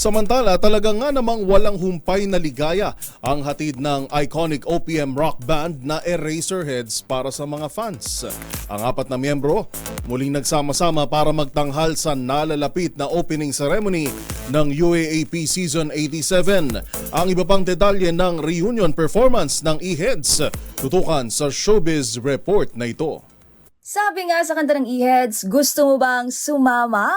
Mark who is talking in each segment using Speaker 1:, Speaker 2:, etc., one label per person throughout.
Speaker 1: Samantala, talaga nga namang walang humpay na ligaya ang hatid ng iconic OPM rock band na Eraserheads para sa mga fans. Ang apat na miyembro muling nagsama-sama para magtanghal sa nalalapit na opening ceremony ng UAAP Season 87. Ang iba pang detalye ng reunion performance ng E-Heads, tutukan sa Showbiz Report na ito.
Speaker 2: Sabi nga sa kanta ng E-Heads, gusto mo bang sumama?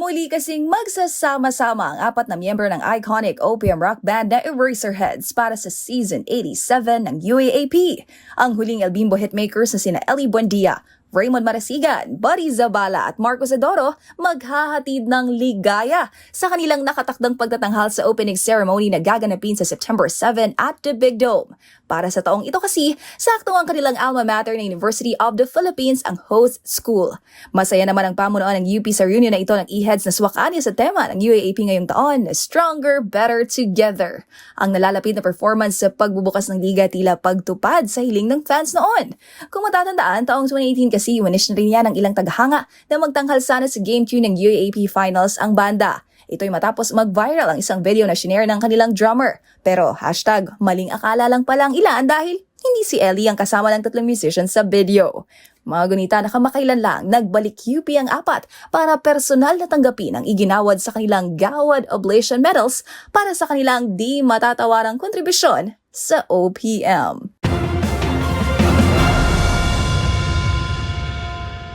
Speaker 2: Muli kasing magsasama-sama ang apat na miyembro ng iconic OPM rock band na Eraserheads para sa Season 87 ng UAAP. Ang huling El Bimbo hitmakers na sina Ellie Buendia, Raymond Marasigan, Buddy Zabala at Marco Zadoro maghahatid ng ligaya sa kanilang nakatakdang pagtatanghal sa opening ceremony na gaganapin sa September 7 at the Big Dome. Para sa taong ito kasi, sakto ang kanilang alma mater na University of the Philippines ang host school. Masaya naman ang pamunuan ng UP sa reunion na ito ng E-Heads na swakani sa tema ng UAAP ngayong taon na Stronger, Better Together. Ang nalalapit na performance sa pagbubukas ng liga tila pagtupad sa hiling ng fans noon. Kung matatandaan, taong 2018 kasi winish na rin yan ng ilang taghanga na magtanghal sana sa Game 2 ng UAAP Finals ang banda. Ito'y matapos mag-viral ang isang video na shinare ng kanilang drummer. Pero #maling akala lang palang ilan dahil hindi si Ellie ang kasama ng tatlong musicians sa video. Mga gunita na kamakailan lang, nagbalik UP ang apat para personal na tanggapin ang iginawad sa kanilang Gawad Oblation Medals para sa kanilang di matatawarang kontribusyon sa OPM.